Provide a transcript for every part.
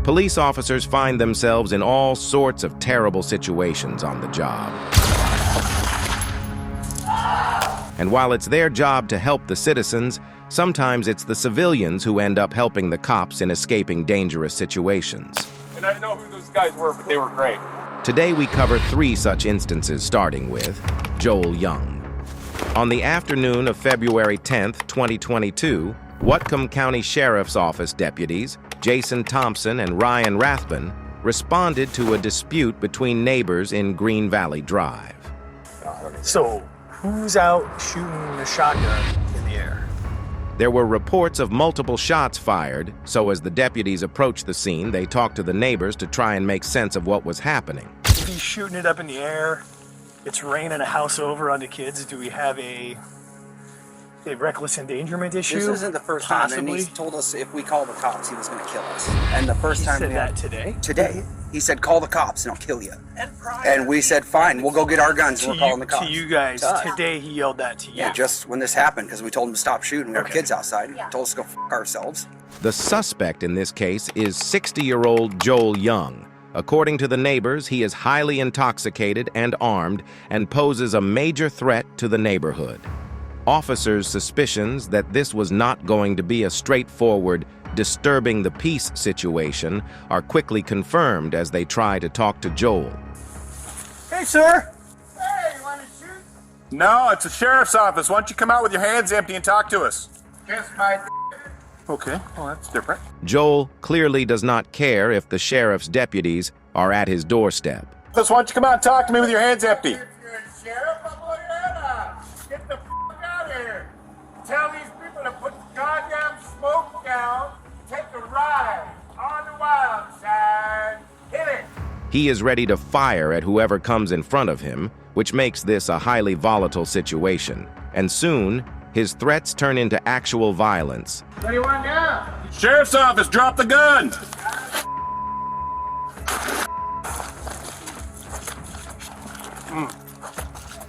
Police officers find themselves in all sorts of terrible situations on the job. And while it's their job to help the citizens, sometimes it's the civilians who end up helping the cops in escaping dangerous situations. And I know who those guys were, but they were great. Today we cover 3 such instances, starting with Joel Young. On the afternoon of February 10th, 2022, Whatcom County Sheriff's Office deputies, Jason Thompson and Ryan Rathbun, responded to a dispute between neighbors in Green Valley Drive. So, who's out shooting a shotgun in the air? There were reports of multiple shots fired, so as the deputies approached the scene, they talked to the neighbors to try and make sense of what was happening. If he's shooting it up in the air, it's raining a house over onto kids, do we have a reckless endangerment issue? This isn't the first Possibly. time, and he told us if we call the cops, he was going to kill us. And the first time He said we that today? Today, he said, call the cops and I'll kill you. And we said, fine, we'll go get our guns and we're calling the cops. To you guys, To us. today he yelled that to you? Yeah, just when this happened, because we told him to stop shooting. We have Okay. kids outside. He told us to go f ourselves. The suspect in this case is 60-year-old Joel Young. According to the neighbors, he is highly intoxicated and armed and poses a major threat to the neighborhood. Officers' suspicions that this was not going to be a straightforward, disturbing the peace situation are quickly confirmed as they try to talk to Joel. Hey, sir! Hey, you want to shoot? No, it's a sheriff's office. Why don't you come out with your hands empty and talk to us? Kiss my Okay, well, that's different. Joel clearly does not care if the sheriff's deputies are at his doorstep. Why don't you come out and talk to me with your hands empty? If you're a sheriff, I'll blow your head off. Get the out of here. Tell these people to put the goddamn smoke down. Take a ride on the wild side. Hit it. He is ready to fire at whoever comes in front of him, which makes this a highly volatile situation. And soon, his threats turn into actual violence. What do you want now? Sheriff's office, drop the gun!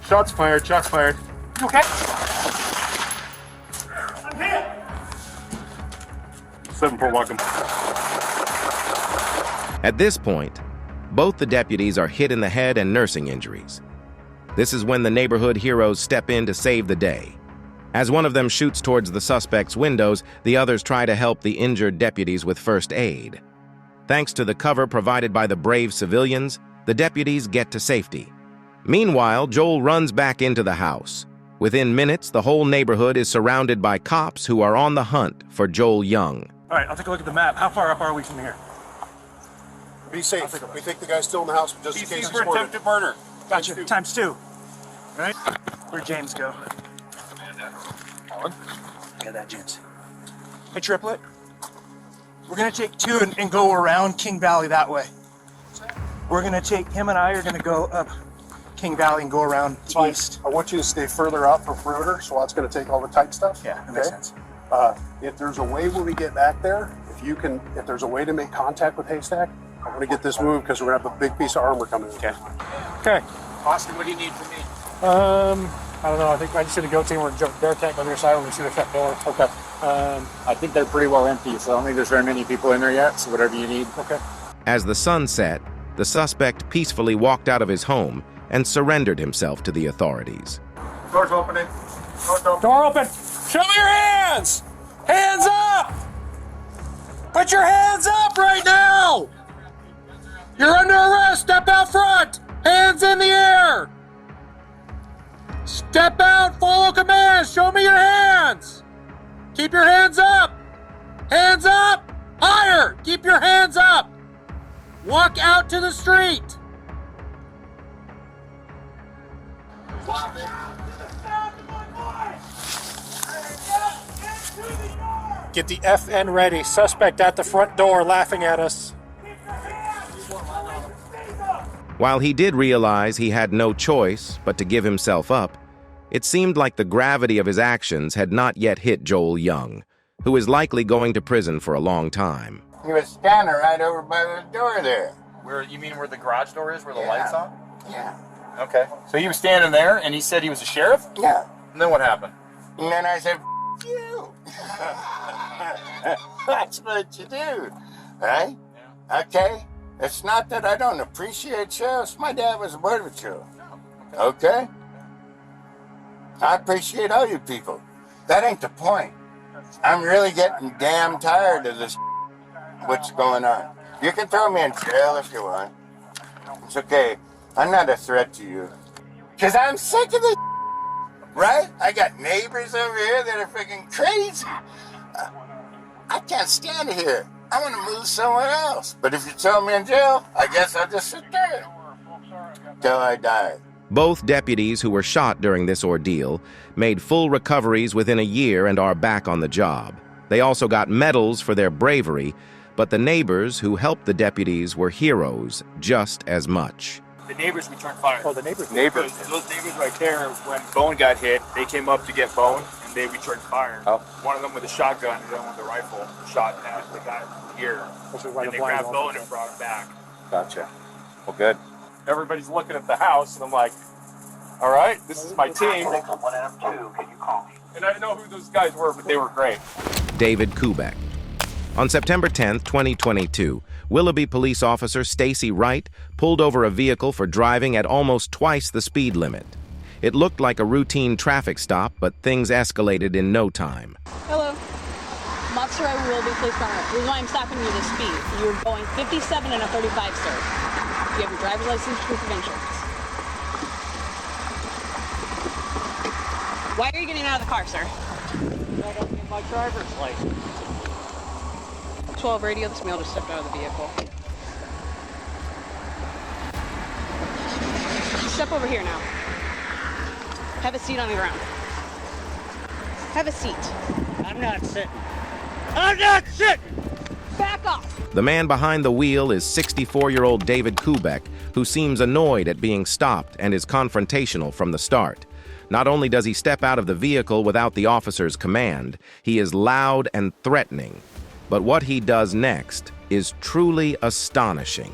Shots fired, shots fired. You okay? I'm hit. 7-4 welcome. At this point, both the deputies are hit in the head and nursing injuries. This is when the neighborhood heroes step in to save the day. As one of them shoots towards the suspect's windows, the others try to help the injured deputies with first aid. Thanks to the cover provided by the brave civilians, the deputies get to safety. Meanwhile, Joel runs back into the house. Within minutes, the whole neighborhood is surrounded by cops who are on the hunt for Joel Young. All right, I'll take a look at the map. How far up are we from here? Be safe. We think the guy's still in the house just in case he's for boarded. attempted murder. Gotcha. ×2. Right? Where'd James go? Yeah, that James. Hey, Triplet. We're gonna take 2 and go around King Valley that way. We're gonna take, him and I are gonna go up King Valley and go around east. I want you to stay further out from perimeter, so that's going to take all the tight stuff. Yeah, that makes sense. If there's a way when we get back there, if there's a way to make contact with Haystack, I want to get this moved because we're going to have a big piece of armor coming in. Okay. Austin, what do you need from me? I don't know. I think I just need to go to him. We're going to jump bear tank on their side when we see the front door. Okay. I think they're pretty well empty, so I don't think there's very many people in there yet, so whatever you need. Okay. As the sun set, the suspect peacefully walked out of his home and surrendered himself to the authorities. Door's opening. Door open. Show me your hands! Hands up! Put your hands up right now! You're under arrest! Step out front! Hands in the air! Step out! Follow commands! Show me your hands! Keep your hands up! Hands up! Higher! Keep your hands up! Walk out to the street! Get the FN ready. Suspect at the front door laughing at us. While he did realize he had no choice but to give himself up, it seemed like the gravity of his actions had not yet hit Joel Young, who is likely going to prison for a long time. He was standing right over by the door there. Where you mean where the garage door is, where the lights on? Yeah. Okay. So he was standing there and he said he was a sheriff? Yeah. And then what happened? And then I said, you. That's what you do, right? Okay? It's not that I don't appreciate sheriffs. My dad was a border patrol. Okay? I appreciate all you people. That ain't the point. I'm really getting damn tired of this what's going on. You can throw me in jail if you want. It's okay. I'm not a threat to you. Because I'm sick of this, right? I got neighbors over here that are freaking crazy. I can't stand it here. I want to move somewhere else. But if you throw me in jail, I guess I'll just sit there till I die. Both deputies who were shot during this ordeal made full recoveries within a year and are back on the job. They also got medals for their bravery, but the neighbors who helped the deputies were heroes just as much. The neighbors returned fire. Oh, the neighbors. Neighbors. Those neighbors right there, when Bone got hit, they came up to get Bone, and they returned fire. Oh. One of them with a shotgun, and the other one with a rifle, shot at the guy here. And they grabbed Bone and brought him back. Gotcha. Well, good. Everybody's looking at the house, and I'm like, all right, this is my team. Can you call me? And I didn't know who those guys were, but they were great. David Kubec. On September 10, 2022, Willoughby police officer Stacy Wright pulled over a vehicle for driving at almost twice the speed limit. It looked like a routine traffic stop, but things escalated in no time. Hello. I'm Officer Willoughby Police Department. The reason why I'm stopping you is speed. You were going 57 and a 35, sir. You have your driver's license, proof of insurance. Why are you getting out of the car, sir? I don't get my driver's license. 12 radio, this male just stepped out of the vehicle. Step over here now. Have a seat on the ground. Have a seat. I'm not sitting. I'm not sitting! Back off! The man behind the wheel is 64-year-old David Kubec, who seems annoyed at being stopped and is confrontational from the start. Not only does he step out of the vehicle without the officer's command, he is loud and threatening. But what he does next is truly astonishing.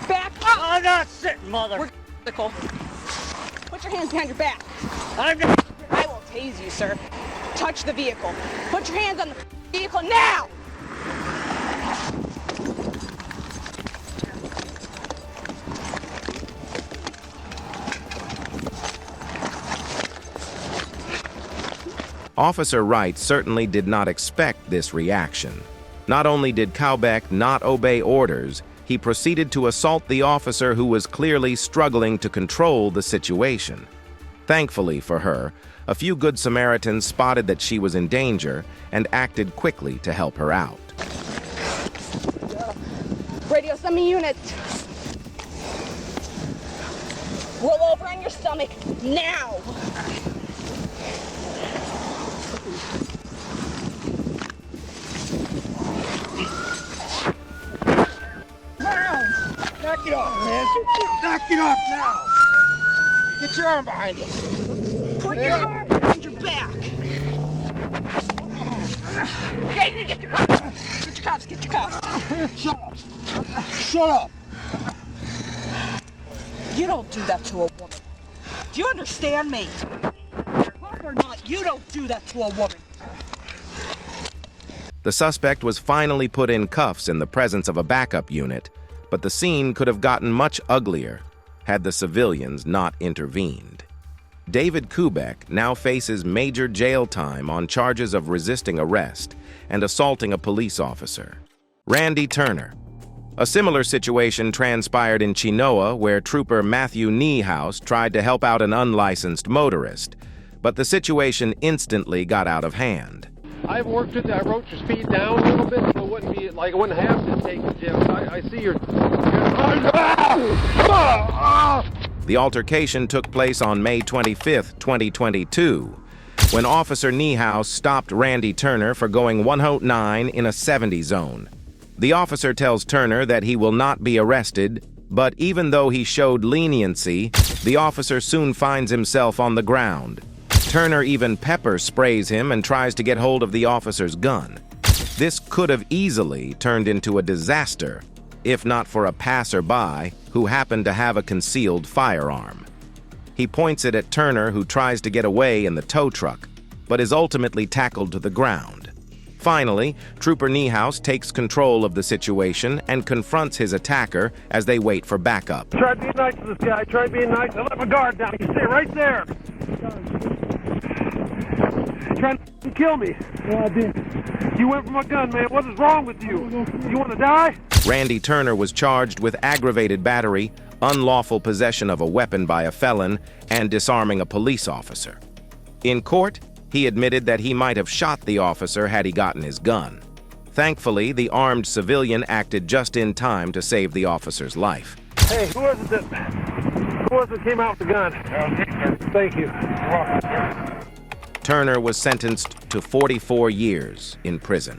Back up! I'm not sitting, mother! We're vehicle. Put your hands behind your back. I'm not... I will tase you, sir. Touch the vehicle. Put your hands on the vehicle now! Officer Wright certainly did not expect this reaction. Not only did Kubec not obey orders, he proceeded to assault the officer who was clearly struggling to control the situation. Thankfully for her, a few Good Samaritans spotted that she was in danger and acted quickly to help her out. Radio summon units. Roll over on your stomach now. Knock it off, man! Knock it off now! Get your arm behind you. Put your arm behind your back. Okay, get your cuffs. Get your cuffs, get your cuffs. Shut up! Shut up! You don't do that to a woman. Do you understand me? Fuck or not, you don't do that to a woman. The suspect was finally put in cuffs in the presence of a backup unit, but the scene could have gotten much uglier had the civilians not intervened. David Kubec now faces major jail time on charges of resisting arrest and assaulting a police officer. Randy Turner. A similar situation transpired in Chinoa, where Trooper Matthew Niehaus tried to help out an unlicensed motorist, but the situation instantly got out of hand. I've worked with it. I wrote your speed down a little bit, so it wouldn't be like I wouldn't have to take the jail. I see your. The altercation took place on May 25, 2022, when Officer Niehaus stopped Randy Turner for going 109 in a 70 zone. The officer tells Turner that he will not be arrested, but even though he showed leniency, the officer soon finds himself on the ground. Turner even pepper sprays him and tries to get hold of the officer's gun. This could have easily turned into a disaster, if not for a passerby who happened to have a concealed firearm. He points it at Turner, who tries to get away in the tow truck, but is ultimately tackled to the ground. Finally, Trooper Niehaus takes control of the situation and confronts his attacker as they wait for backup. Try being nice to this guy. Try being nice. I let my guard down. You stay right there. Trying to kill me. Yeah, I did. You went for my gun, man. What is wrong with you? You want to die? Randy Turner was charged with aggravated battery, unlawful possession of a weapon by a felon, and disarming a police officer. In court, he admitted that he might have shot the officer had he gotten his gun. Thankfully, the armed civilian acted just in time to save the officer's life. Hey, who was it that came out with the gun? Thank you. Turner was sentenced to 44 years in prison.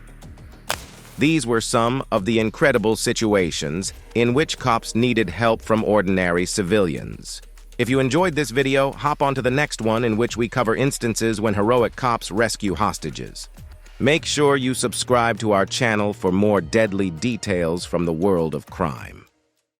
These were some of the incredible situations in which cops needed help from ordinary civilians. If you enjoyed this video, hop onto the next one in which we cover instances when heroic cops rescue hostages. Make sure you subscribe to our channel for more deadly details from the world of crime.